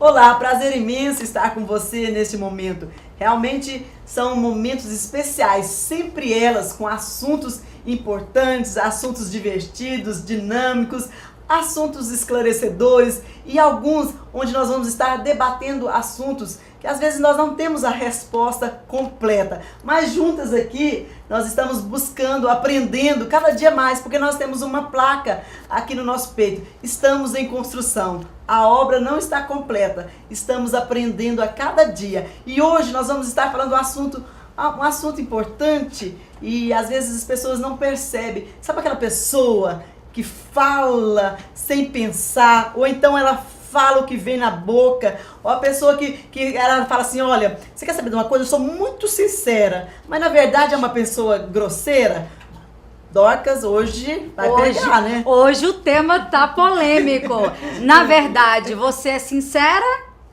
Olá, prazer imenso estar com você neste momento. Realmente são momentos especiais, sempre elas com assuntos importantes, assuntos divertidos, dinâmicos, assuntos esclarecedores e alguns onde nós vamos estar debatendo assuntos que às vezes nós não temos a resposta completa, mas juntas aqui nós estamos buscando, aprendendo cada dia mais, porque nós temos uma placa aqui no nosso peito. Estamos em construção, a obra não está completa, estamos aprendendo a cada dia. E hoje nós vamos estar falando um assunto importante e às vezes as pessoas não percebem. Sabe aquela pessoa que fala sem pensar, ou então ela fala o que vem na boca, ou a pessoa que ela fala assim, olha, você quer saber de uma coisa? Eu sou muito sincera, mas na verdade é uma pessoa grosseira. Dorcas hoje vai pegar, né? Hoje o tema tá polêmico. Na verdade, você é sincera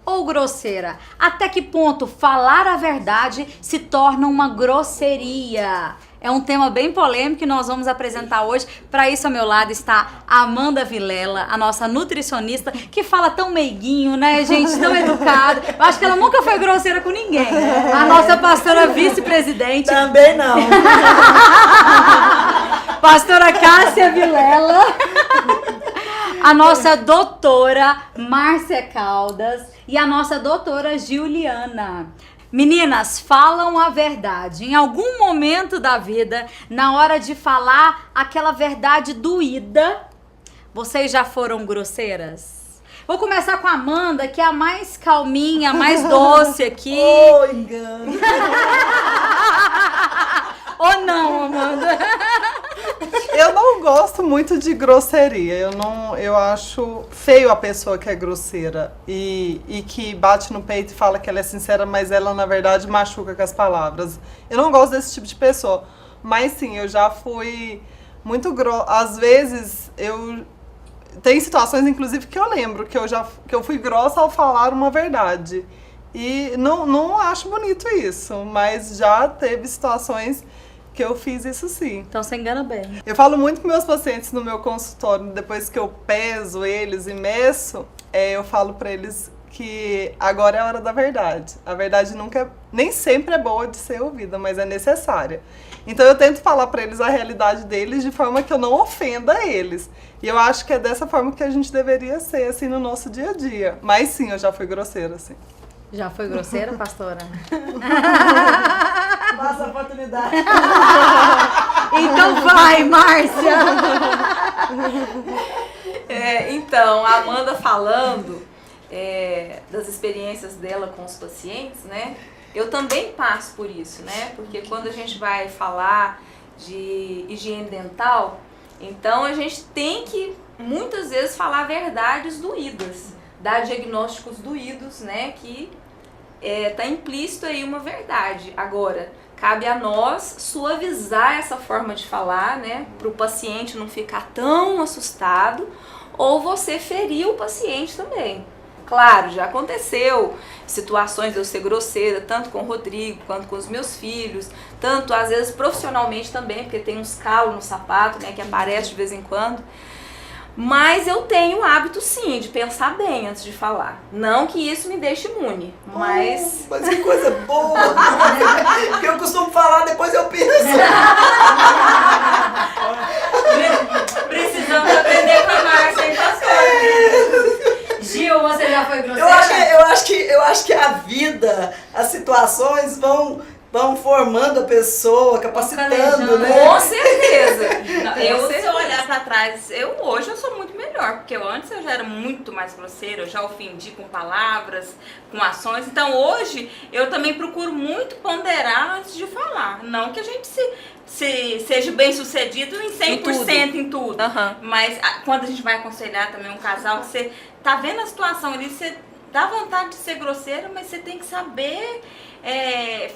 ou grosseira? Até que ponto falar a verdade se torna uma grosseria? É um tema bem polêmico que nós vamos apresentar hoje. Para isso, ao meu lado está a Amanda Vilela, a nossa nutricionista, que fala tão meiguinho, né, gente? Tão educada. Eu acho que ela nunca foi grosseira com ninguém. A nossa pastora vice-presidente. Também não. Pastora Cássia Vilela. A nossa doutora Márcia Caldas e a nossa doutora Juliana. Meninas, falam a verdade. Em algum momento da vida, na hora de falar aquela verdade doída, vocês já foram grosseiras? Vou começar com a Amanda, que é a mais calminha, a mais doce aqui. Oh, engano. Ou não, Amanda? Eu não gosto muito de grosseria. Eu acho feio a pessoa que é grosseira e que bate no peito e fala que ela é sincera, mas ela na verdade machuca com as palavras. Eu não gosto desse tipo de pessoa. Mas sim, eu já fui muito grossa. Às vezes tem situações inclusive que eu lembro que eu fui grossa ao falar uma verdade. E não acho bonito isso, mas já teve situações que eu fiz isso sim. Então você engana bem. Eu falo muito com meus pacientes no meu consultório, depois que eu peso eles e meço, eu falo pra eles que agora é a hora da verdade. A verdade nem sempre é boa de ser ouvida, mas é necessária. Então eu tento falar pra eles a realidade deles de forma que eu não ofenda eles. E eu acho que é dessa forma que a gente deveria ser, assim, no nosso dia a dia. Mas sim, eu já fui grosseira, assim. Já foi grosseira, pastora? Passa a oportunidade. Então vai, Márcia! Então, a Amanda falando das experiências dela com os pacientes, né? Eu também passo por isso, né? Porque quando a gente vai falar de higiene dental, então a gente tem que, muitas vezes, falar verdades doídas. Dar diagnósticos doídos, né, que tá implícito aí uma verdade. Agora, cabe a nós suavizar essa forma de falar, né, para o paciente não ficar tão assustado, ou você ferir o paciente também. Claro, já aconteceu situações de eu ser grosseira, tanto com o Rodrigo, quanto com os meus filhos, tanto às vezes profissionalmente também, porque tem uns calos no sapato, né, que aparece de vez em quando. Mas eu tenho o hábito, sim, de pensar bem antes de falar. Não que isso me deixe imune, mas... Mas que coisa boa! Porque eu costumo falar, depois eu penso. Precisamos aprender com a Márcia, hein, pastor? Gil, você já foi grosseira? Eu acho que a vida, as situações vão formando a pessoa, capacitando, né? Com certeza. Se eu olhar pra trás, hoje eu sou muito melhor, porque antes eu já era muito mais grosseira, eu já ofendi com palavras, com ações. Então hoje eu também procuro muito ponderar antes de falar. Não que a gente seja bem sucedido em 100% em tudo. Uhum. Mas quando a gente vai aconselhar também um casal, você tá vendo a situação ali, você dá vontade de ser grosseira, mas você tem que saber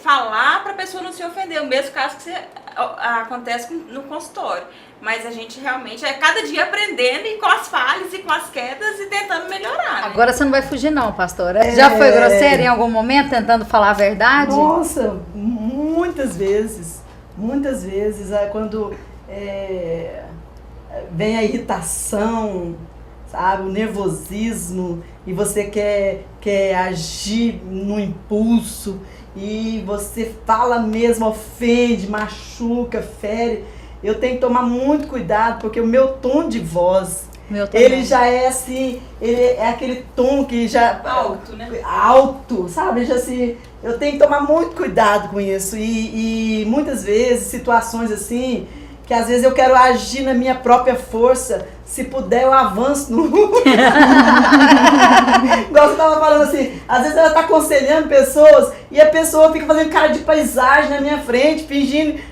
falar para a pessoa não se ofender. O mesmo caso que acontece no consultório. Mas a gente realmente cada dia aprendendo e com as falhas e com as quedas e tentando melhorar. Né? Agora você não vai fugir não, pastora. Já foi grosseira em algum momento tentando falar a verdade? Nossa, muitas vezes. Muitas vezes, quando vem a irritação, sabe? O nervosismo, e você quer agir no impulso, e você fala mesmo, ofende, machuca, fere. Eu tenho que tomar muito cuidado, porque o meu tom de voz, ele já é assim, ele é aquele tom que já... Alto, né? Alto, sabe? Já assim, eu tenho que tomar muito cuidado com isso. E muitas vezes, situações assim, que às vezes eu quero agir na minha própria força, se puder eu avanço no... Igual você tava falando assim, às vezes ela tá aconselhando pessoas e a pessoa fica fazendo cara de paisagem na minha frente, fingindo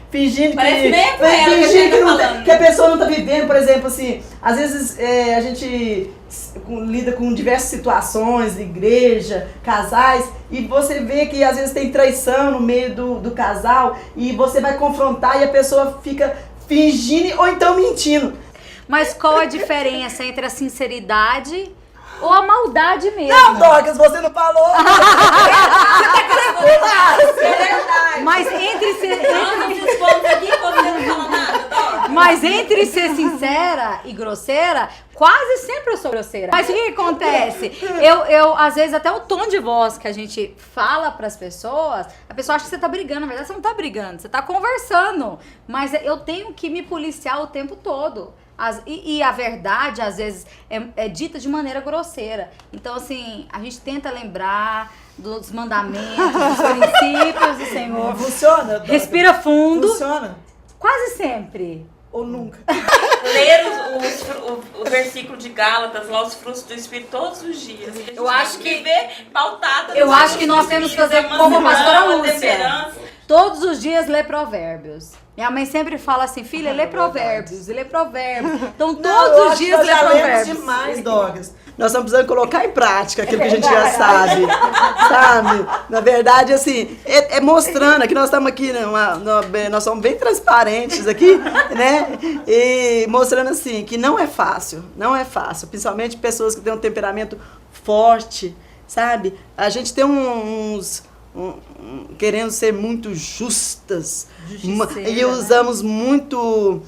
Parece que... nem é pra ela fingindo que, falando. que a pessoa não tá vivendo, por exemplo, assim, às vezes a gente lida com diversas situações, igreja, casais, e você vê que às vezes tem traição no meio do casal, e você vai confrontar e a pessoa fica fingindo ou então mentindo. Mas qual a diferença entre a sinceridade ou a maldade mesmo? Não, Dorcas, você não falou! É verdade. Mas entre ser... Não, esses pontos aqui, você não fala nada, Dó. Mas entre ser sincera e grosseira, quase sempre eu sou grosseira. Mas o que acontece? Eu, às vezes, até o tom de voz que a gente fala pras pessoas, a pessoa acha que você tá brigando. Na verdade, você não tá brigando, você tá conversando. Mas eu tenho que me policiar o tempo todo. E a verdade, às vezes, é dita de maneira grosseira. Então, assim, a gente tenta lembrar dos mandamentos, dos princípios do Senhor. Funciona? Dorcas? Respira fundo. Funciona? Quase sempre. Ou nunca? Ler o versículo de Gálatas, lá os frutos do Espírito, todos os dias. Eu acho que- ver pautada. Eu acho que nós temos que fazer como a pastora Lúcia. Temperança. Todos os dias ler provérbios. Minha mãe sempre fala assim, filha, lê provérbios, lê provérbios. Então todos os dias lê provérbios. Demais, Dorcas. Nós estamos precisando colocar em prática aquilo que a gente já sabe. Sabe? Na verdade, assim, é mostrando, aqui nós estamos aqui, nós somos bem transparentes aqui, né? E mostrando assim, que não é fácil, principalmente pessoas que têm um temperamento forte, sabe? A gente tem querendo ser muito justas. E usamos muito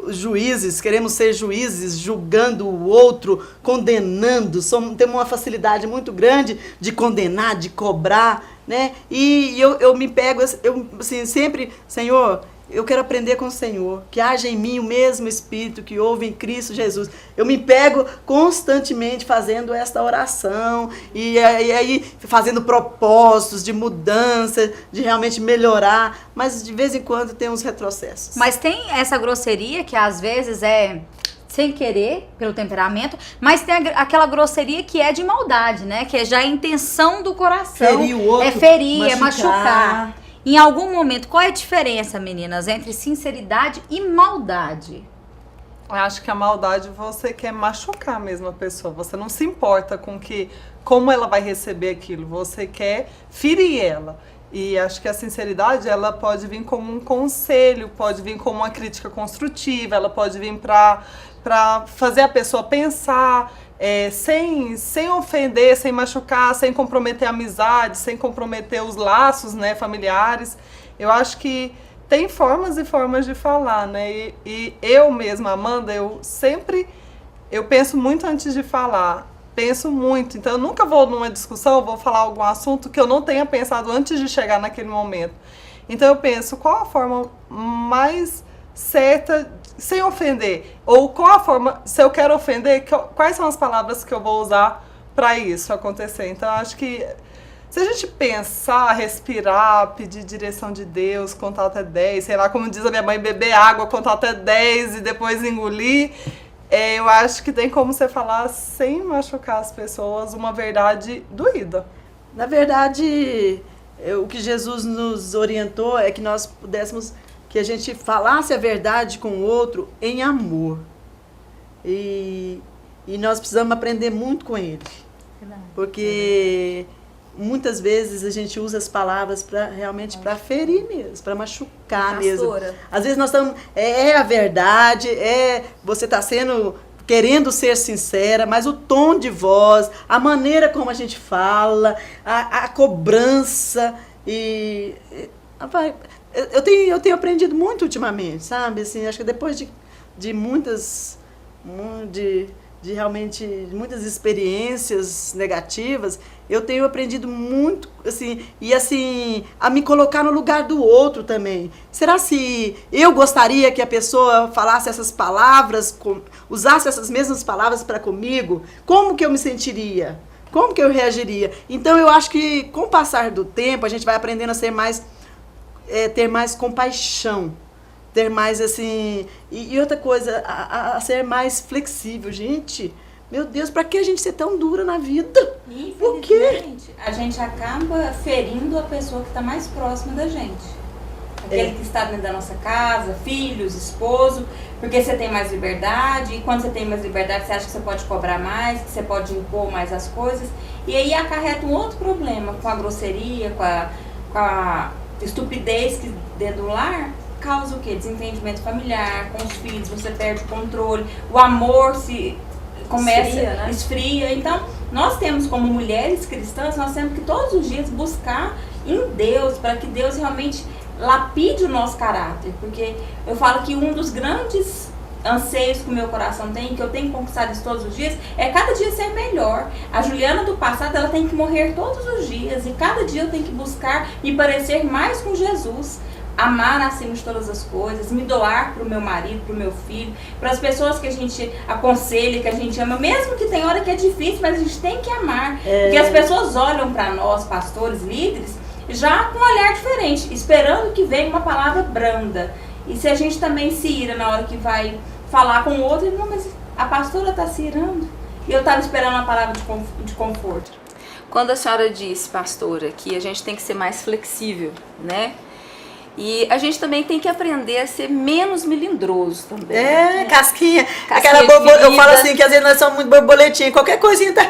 os juízes, queremos ser juízes, julgando o outro, condenando. Temos uma facilidade muito grande de condenar, de cobrar, né? E eu me pego, assim, sempre, Senhor, eu quero aprender com o Senhor, que haja em mim o mesmo Espírito que houve em Cristo Jesus. Eu me pego constantemente fazendo esta oração e aí fazendo propósitos de mudança, de realmente melhorar, mas de vez em quando tem uns retrocessos. Mas tem essa grosseria que às vezes é sem querer, pelo temperamento, mas tem aquela grosseria que é de maldade, né? Que é já a intenção do coração. Ferir o outro, é ferir, é machucar. Em algum momento, qual é a diferença, meninas, entre sinceridade e maldade? Eu acho que a maldade você quer machucar mesmo a pessoa. Você não se importa com como ela vai receber aquilo. Você quer ferir ela. E acho que a sinceridade, ela pode vir como um conselho, pode vir como uma crítica construtiva, ela pode vir para fazer a pessoa pensar, sem ofender, sem machucar, sem comprometer a amizade, sem comprometer os laços, né, familiares. Eu acho que tem formas e formas de falar, né? E eu mesma, Amanda, eu penso muito antes de falar. Penso muito. Então, eu nunca vou numa discussão, vou falar algum assunto que eu não tenha pensado antes de chegar naquele momento. Então, eu penso, qual a forma mais certa, sem ofender? Ou qual a forma, se eu quero ofender, quais são as palavras que eu vou usar para isso acontecer? Então, eu acho que se a gente pensar, respirar, pedir direção de Deus, contar até 10, sei lá, como diz a minha mãe, beber água, contar até 10 e depois engolir, eu acho que tem como você falar sem machucar as pessoas uma verdade doída. Na verdade, o que Jesus nos orientou é que nós pudéssemos, que a gente falasse a verdade com o outro em amor. E nós precisamos aprender muito com ele. Porque muitas vezes a gente usa as palavras realmente para ferir mesmo, para machucar mesmo. Às vezes nós estamos, a verdade, você está querendo ser sincera, mas o tom de voz, a maneira como a gente fala, a cobrança eu tenho aprendido muito ultimamente, sabe? Assim, acho que depois de muitas de realmente muitas experiências negativas, eu tenho aprendido muito, assim, e assim, a me colocar no lugar do outro também. Será se eu gostaria que a pessoa falasse essas palavras, usasse essas mesmas palavras para comigo? Como que eu me sentiria? Como que eu reagiria? Então eu acho que com o passar do tempo a gente vai aprendendo a ser mais, ter mais compaixão, ter mais assim, e outra coisa, a ser mais flexível. Gente, meu Deus, pra que a gente ser tão dura na vida? Por quê? Infelizmente, a gente acaba ferindo a pessoa que está mais próxima da gente. Aquele que está dentro da nossa casa, filhos, esposo, porque você tem mais liberdade, e quando você tem mais liberdade você acha que você pode cobrar mais, que você pode impor mais as coisas, e aí acarreta um outro problema com a grosseria, com a estupidez que dentro do lar causa o quê? Desentendimento familiar, com os filhos, você perde o controle, o amor se começa, esfria. Então, nós temos como mulheres cristãs, nós temos que todos os dias buscar em Deus, para que Deus realmente lapide o nosso caráter, porque eu falo que um dos grandes anseios que o meu coração tem, que eu tenho conquistado isso todos os dias, é cada dia ser melhor. A Juliana do passado, ela tem que morrer todos os dias, e cada dia eu tenho que buscar me parecer mais com Jesus, amar acima de todas as coisas, me doar para o meu marido, para o meu filho, para as pessoas que a gente aconselha, que a gente ama, mesmo que tem hora que é difícil, mas a gente tem que amar, porque as pessoas olham para nós, pastores, líderes, já com um olhar diferente, esperando que venha uma palavra branda. E se a gente também se ira na hora que vai falar com o outro, não, mas a pastora está se irando, e eu estava esperando uma palavra de conforto. Quando a senhora disse, pastora, que a gente tem que ser mais flexível, né? E a gente também tem que aprender a ser menos melindroso também. Casquinha. Casquinha Eu falo assim, que às vezes nós somos muito borboletinha, qualquer coisinha tá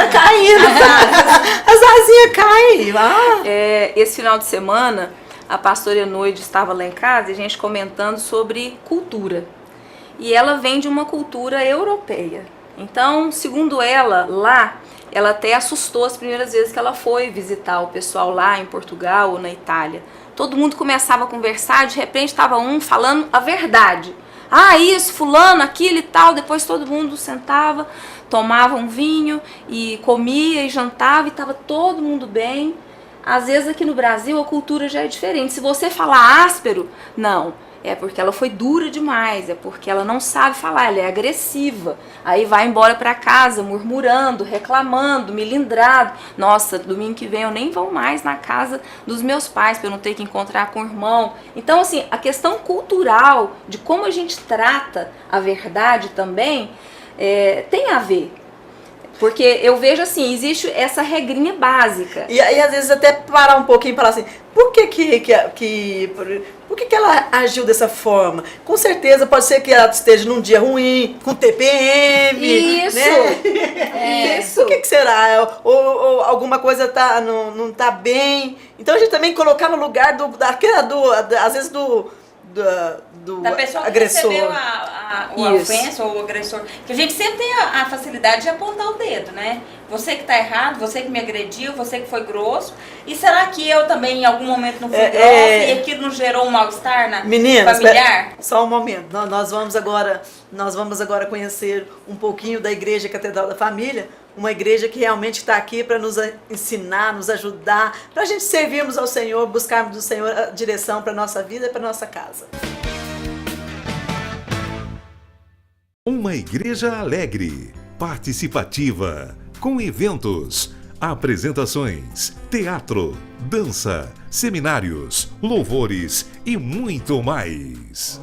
caindo. As asinhas caem. Esse final de semana, a pastora Enoide estava lá em casa e a gente comentando sobre cultura. E ela vem de uma cultura europeia. Então, segundo ela, lá, ela até assustou as primeiras vezes que ela foi visitar o pessoal lá em Portugal ou na Itália. Todo mundo começava a conversar, de repente estava um falando a verdade. Ah, isso, fulano, aquilo e tal. Depois todo mundo sentava, tomava um vinho e comia e jantava e estava todo mundo bem. Às vezes aqui no Brasil a cultura já é diferente. Se você falar áspero, não. É porque ela foi dura demais, é porque ela não sabe falar, ela é agressiva. Aí vai embora para casa murmurando, reclamando, melindrado. Nossa, domingo que vem eu nem vou mais na casa dos meus pais para eu não ter que encontrar com o irmão. Então, assim, a questão cultural de como a gente trata a verdade também tem a ver. Porque eu vejo assim, existe essa regrinha básica. E aí, às vezes, até parar um pouquinho e falar assim, por que ela agiu dessa forma? Com certeza, pode ser que ela esteja num dia ruim, com TPM. Isso! Né? Isso! Por que será? Ou alguma coisa não tá bem. Então, a gente também colocar no lugar às vezes da pessoa que agressor. recebeu a ofensa ou o agressor. Que a gente sempre tem a facilidade de apontar o dedo, né? Você que tá errado, você que me agrediu, você que foi grosso. E será que eu também em algum momento não fui grossa e aquilo não gerou um mal-estar familiar? Só um momento. Nós vamos agora conhecer um pouquinho da Igreja Catedral da Família. Uma igreja que realmente está aqui para nos ensinar, nos ajudar, para a gente servirmos ao Senhor, buscarmos do Senhor a direção para a nossa vida e para a nossa casa. Uma igreja alegre, participativa, com eventos, apresentações, teatro, dança, seminários, louvores e muito mais.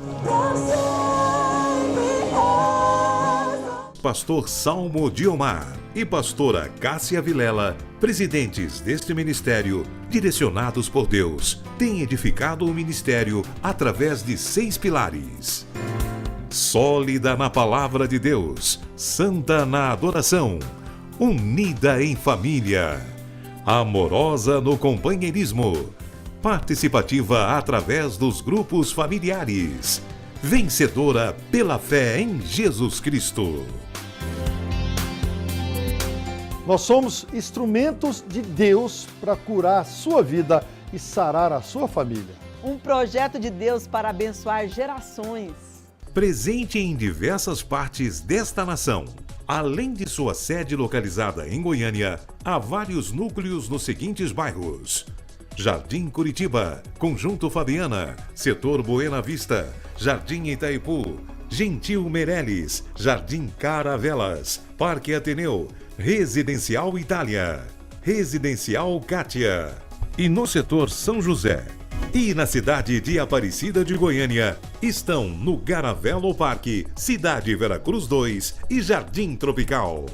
Pastor Salmo Diomar e pastora Cássia Vilela, presidentes deste ministério, direcionados por Deus, têm edificado o ministério através de 6 pilares. Sólida na palavra de Deus, santa na adoração, unida em família, amorosa no companheirismo, participativa através dos grupos familiares, vencedora pela fé em Jesus Cristo. Nós somos instrumentos de Deus para curar a sua vida e sarar a sua família. Um projeto de Deus para abençoar gerações. presente em diversas partes desta nação. Além de sua sede localizada em Goiânia, há vários núcleos nos seguintes bairros: Jardim Curitiba, Conjunto Fabiana, Setor Buena Vista, Jardim Itaipu, Gentil Meireles, Jardim Caravelas, Parque Ateneu, Residencial Itália, Residencial Kátia. E no setor São José e na cidade de Aparecida de Goiânia estão no Garavelo Parque, Cidade Veracruz 2 e Jardim Tropical.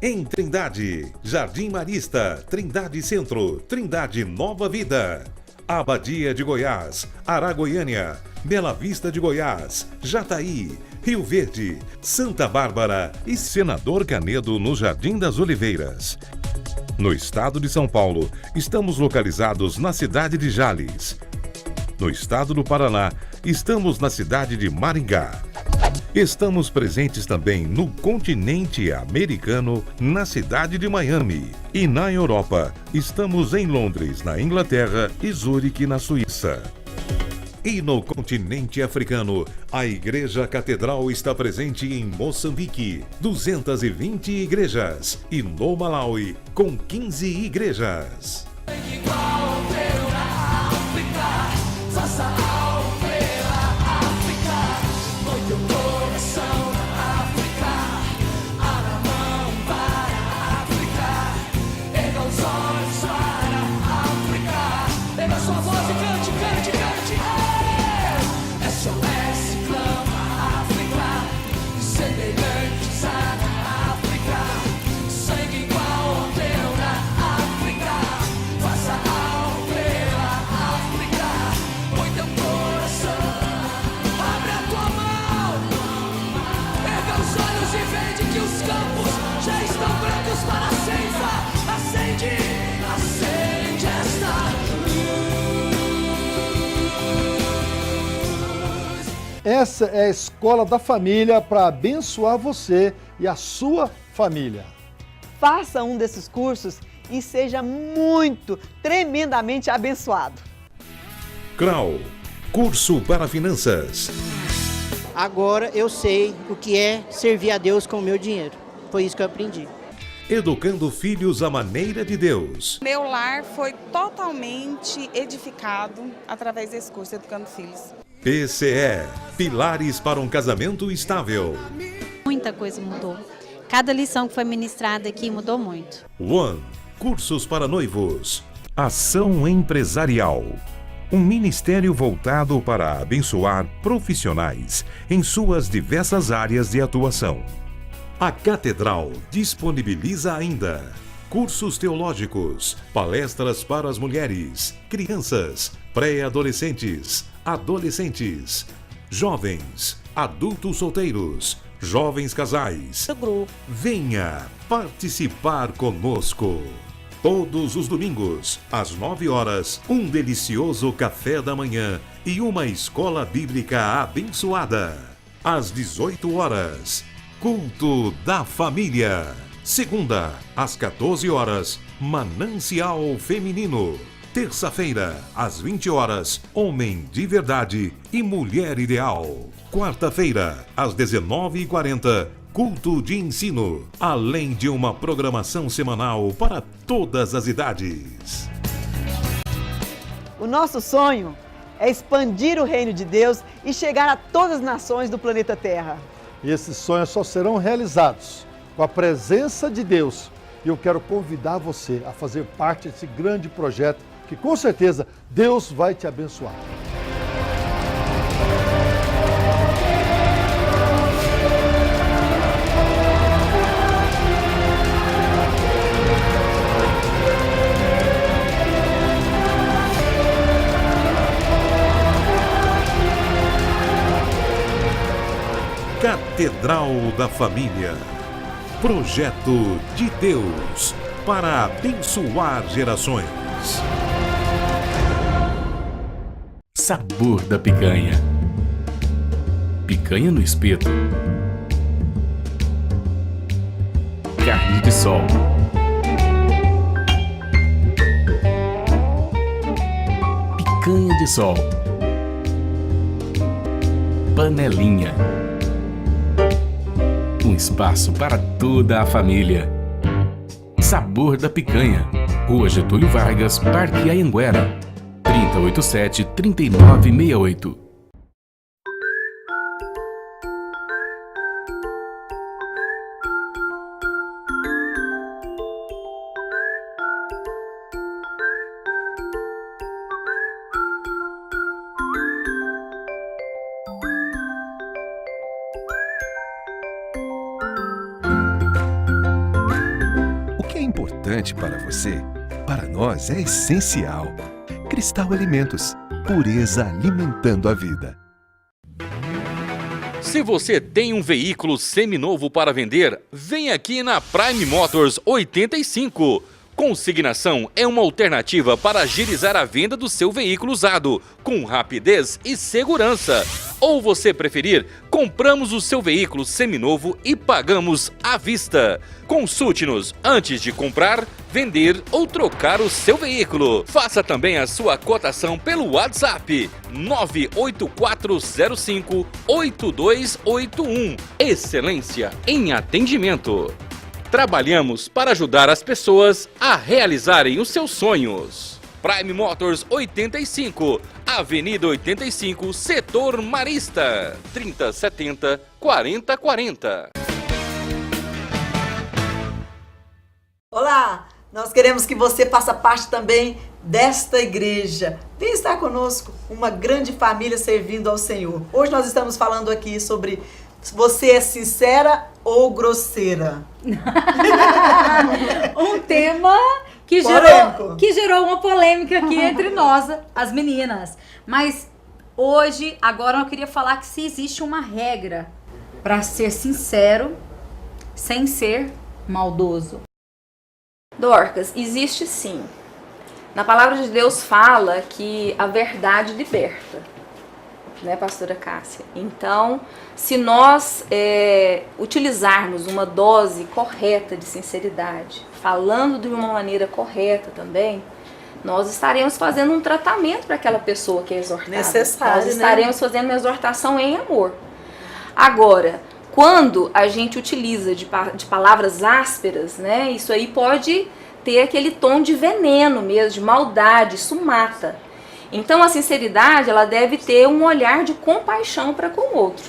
Em Trindade, Jardim Marista, Trindade Centro, Trindade Nova Vida, Abadia de Goiás, Aragoiânia, Bela Vista de Goiás, Jataí, Rio Verde, Santa Bárbara e Senador Canedo no Jardim das Oliveiras. No estado de São Paulo, estamos localizados na cidade de Jales. No estado do Paraná, estamos na cidade de Maringá. Estamos presentes também no continente americano, na cidade de Miami. E na Europa, estamos em Londres, na Inglaterra e Zurique, na Suíça. E no continente africano, a Igreja Catedral está presente em Moçambique, 220 igrejas. E no Malawi, com 15 igrejas. Essa é a Escola da Família para abençoar você e a sua família. Faça um desses cursos e seja tremendamente abençoado. CRAU, Curso para Finanças. Agora eu sei o que é servir a Deus com o meu dinheiro. Foi isso que eu aprendi. Educando filhos à maneira de Deus. Meu lar foi totalmente edificado através desse curso, Educando Filhos. PCE, Pilares para um Casamento Estável. Muita coisa mudou. Cada lição que foi ministrada aqui mudou muito. One, Cursos para Noivos. Ação Empresarial. Um ministério voltado para abençoar profissionais em suas diversas áreas de atuação. A Catedral disponibiliza ainda cursos teológicos, palestras para as mulheres, crianças, pré-adolescentes, adolescentes, jovens, adultos solteiros, jovens casais. Venha participar conosco. Todos os domingos, às 9 horas, um delicioso café da manhã e uma escola bíblica abençoada. Às 18 horas, Culto da Família. Segunda, às 14 horas, Manancial Feminino. Terça-feira, às 20 horas, Homem de Verdade e Mulher Ideal. Quarta-feira, às 19h40, Culto de Ensino, além de uma programação semanal para todas as idades. O nosso sonho é expandir o reino de Deus e chegar a todas as nações do planeta Terra. E esses sonhos só serão realizados com a presença de Deus. E eu quero convidar você a fazer parte desse grande projeto que com certeza Deus vai te abençoar. Catedral da Família. Projeto de Deus para abençoar gerações. Sabor da picanha. Picanha no espeto. Carne de sol. Picanha de sol. Panelinha. um espaço para toda a família. Sabor da Picanha, Rua Getúlio Vargas, Parque Anhanguera, 3087-3968. Importante para você, para nós é essencial. Cristal Alimentos, pureza alimentando a vida. Se você tem um veículo seminovo para vender, vem aqui na Prime Motors 85. Consignação é uma alternativa para agilizar a venda do seu veículo usado, com rapidez e segurança. Ou você preferir, compramos o seu veículo seminovo e pagamos à vista. Consulte-nos antes de comprar, vender ou trocar o seu veículo. Faça também a sua cotação pelo WhatsApp 98405-8281. Excelência em atendimento. Trabalhamos para ajudar as pessoas a realizarem os seus sonhos. Prime Motors 85, Avenida 85, Setor Marista, 3070-4040. Olá, nós queremos que você faça parte também desta igreja. Vem estar conosco, uma grande família servindo ao Senhor. Hoje nós estamos falando aqui sobre você é sincera ou grosseira. Um tema que gerou uma polêmica aqui entre nós, as meninas. Mas hoje, agora eu queria falar que se existe uma regra para ser sincero sem ser maldoso. Dorcas, existe sim. Na palavra de Deus fala que a verdade liberta, né, pastora Cássia? Então, se nós utilizarmos uma dose correta de sinceridade, falando de uma maneira correta também, nós estaremos fazendo um tratamento para aquela pessoa que é exortada. Necessário, nós estaremos fazendo uma exortação em amor. Agora, quando a gente utiliza de palavras ásperas, né, isso aí pode ter aquele tom de veneno mesmo, de maldade, isso mata. Então a sinceridade, ela deve ter um olhar de compaixão para com o outro.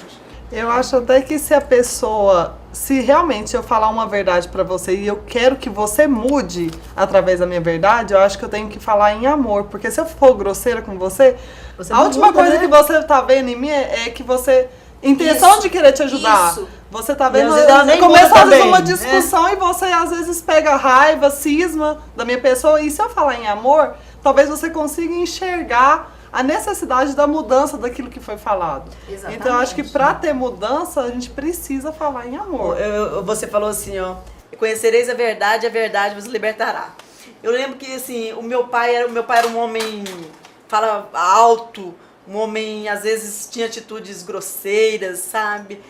Eu acho até que se a pessoa, se realmente eu falar uma verdade para você e eu quero que você mude através da minha verdade, eu acho que eu tenho que falar em amor. Porque se eu for grosseira com você a última coisa, né, que você tá vendo em mim é que você... Intenção isso, de querer te ajudar. Isso. Você tá vendo, começa às vezes uma discussão e você às vezes pega raiva, cisma da minha pessoa. E se eu falar em amor, talvez você consiga enxergar a necessidade da mudança daquilo que foi falado. Exatamente. Então eu acho que para ter mudança a gente precisa falar em amor. Você falou assim, ó, conhecereis a verdade vos libertará. Eu lembro que assim, o meu pai era um homem, fala alto, um homem, às vezes, tinha atitudes grosseiras, sabe?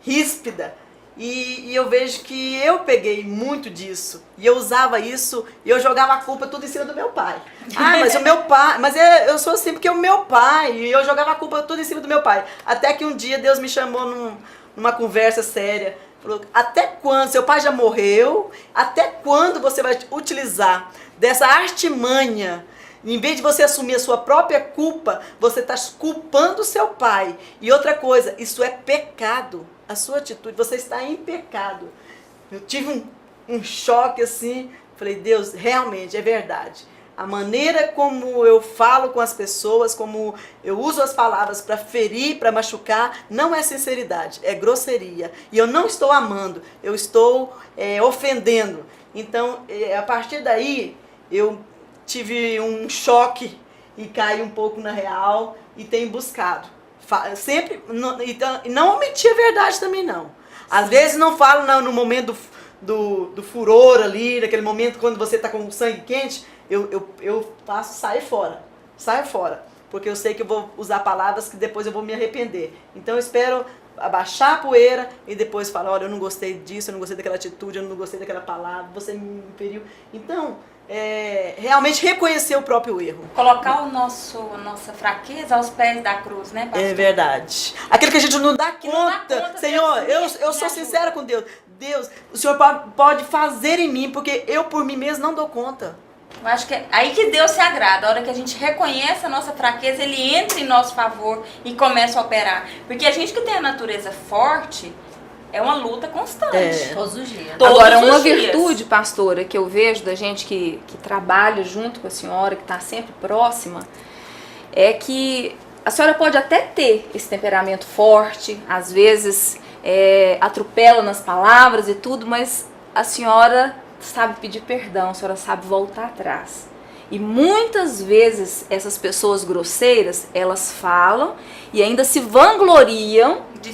Ríspida. E eu vejo que eu peguei muito disso. E eu usava isso e eu jogava a culpa tudo em cima do meu pai. Ah, mas o meu pai... Mas eu sou assim porque é o meu pai. E eu jogava a culpa tudo em cima do meu pai. Até que um dia Deus me chamou numa conversa séria. Falou, até quando? Seu pai já morreu. Até quando você vai utilizar dessa artimanha? Em vez de você assumir a sua própria culpa, você está culpando o seu pai. E outra coisa, isso é pecado. A sua atitude, você está em pecado. Eu tive um choque assim. Falei, Deus, realmente é verdade. A maneira como eu falo com as pessoas, como eu uso as palavras para ferir, para machucar, não é sinceridade, é grosseria. E eu não estou amando, eu estou ofendendo. Então, a partir daí, eu tive um choque e caí um pouco na real e tenho buscado. Sempre, não omitir a verdade também não. Às vezes não falo no momento do furor ali, naquele momento quando você está com o sangue quente, eu faço, saio fora. Porque eu sei que eu vou usar palavras que depois eu vou me arrepender. Então eu espero abaixar a poeira e depois falar, olha, eu não gostei disso, eu não gostei daquela atitude, eu não gostei daquela palavra, você me feriu. Então, realmente reconhecer o próprio erro. Colocar a nossa fraqueza aos pés da cruz, né, pastor? É verdade. Aquilo que a gente não dá conta. Senhor, eu sou sincera com Deus. Deus, o Senhor pode fazer em mim, porque eu por mim mesmo não dou conta. Eu acho que é aí que Deus se agrada. A hora que a gente reconhece a nossa fraqueza, Ele entra em nosso favor e começa a operar. Porque a gente que tem a natureza forte, é uma luta constante. Todos os dias. Agora, uma virtude, pastora, que eu vejo da gente que trabalha junto com a senhora, que está sempre próxima, é que a senhora pode até ter esse temperamento forte, às vezes atropela nas palavras e tudo, mas a senhora sabe pedir perdão, a senhora sabe voltar atrás. E muitas vezes essas pessoas grosseiras, elas falam e ainda se vangloriam de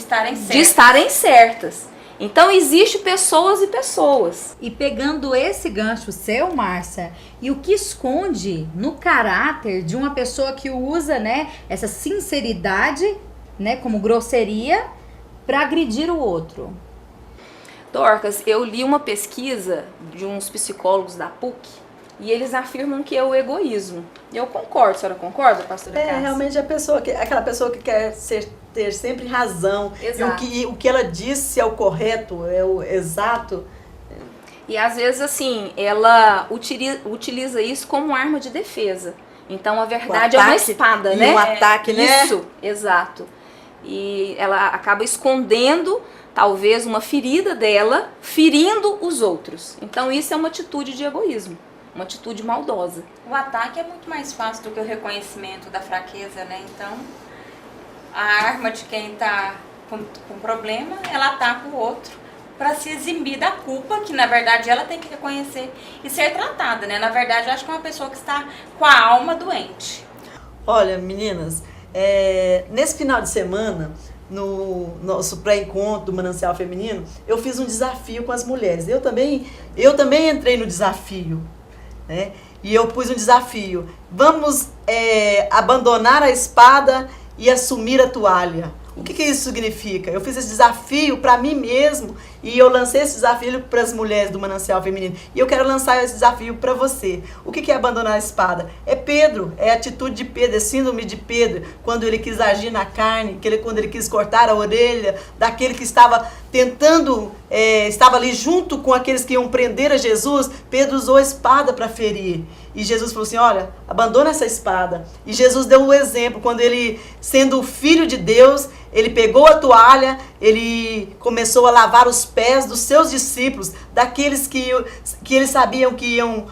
estarem certas. Então existe pessoas e pessoas. E pegando esse gancho seu, Márcia, e o que esconde no caráter de uma pessoa que usa, né, essa sinceridade, né, como grosseria para agredir o outro? Dorcas, eu li uma pesquisa de uns psicólogos da PUC e eles afirmam que é o egoísmo. Eu concordo, a senhora concorda, pastora Cássia? Realmente aquela pessoa que quer ter sempre razão. Exato. E o que ela disse é o correto, é o exato. E às vezes, assim, ela utiliza isso como arma de defesa. Então, a verdade é uma espada, né? Um ataque, né? Isso, exato. E ela acaba escondendo, talvez, uma ferida dela, ferindo os outros. Então, isso é uma atitude de egoísmo. Uma atitude maldosa. O ataque é muito mais fácil do que o reconhecimento da fraqueza, né? Então, a arma de quem está com problema, ela ataca o outro para se eximir da culpa, que na verdade ela tem que reconhecer e ser tratada, né? Na verdade, eu acho que é uma pessoa que está com a alma doente. Olha, meninas, nesse final de semana, no nosso pré-encontro do Manancial Feminino, eu fiz um desafio com as mulheres. Eu também entrei no desafio, né? E eu pus um desafio. Vamos abandonar a espada e assumir a toalha. O que isso significa? Eu fiz esse desafio para mim mesmo e eu lancei esse desafio para as mulheres do Manancial Feminino. E eu quero lançar esse desafio para você. O que é abandonar a espada? É Pedro, é a atitude de Pedro, é síndrome de Pedro, quando ele quis agir na carne, quando ele quis cortar a orelha daquele que estava tentando, estava ali junto com aqueles que iam prender a Jesus. Pedro usou a espada para ferir. E Jesus falou assim, olha, abandona essa espada. E Jesus deu um exemplo, quando ele, sendo o Filho de Deus, ele pegou a toalha, ele começou a lavar os pés dos seus discípulos, daqueles que eles sabiam que iam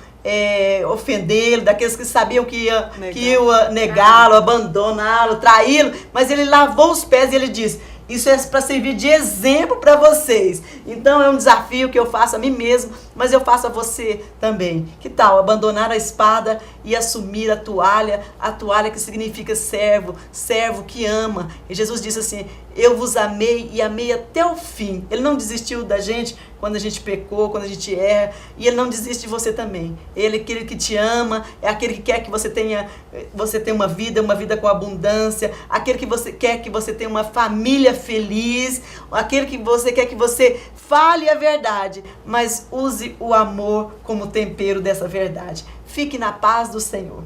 ofendê-lo, daqueles que sabiam que iam negá-lo, abandoná-lo, traí-lo. Mas ele lavou os pés e ele disse, isso é para servir de exemplo para vocês. Então é um desafio que eu faço a mim mesmo, mas eu faço a você também. Que tal abandonar a espada e assumir a toalha que significa servo, servo que ama. E Jesus disse assim, eu vos amei e amei até o fim. Ele não desistiu da gente quando a gente pecou, quando a gente erra, e Ele não desiste de você também. Ele é aquele que te ama, é aquele que quer que você tenha uma vida com abundância, aquele que você quer que você tenha uma família feliz, aquele que você quer que você fale a verdade, mas use o amor como tempero dessa verdade. Fique na paz do Senhor.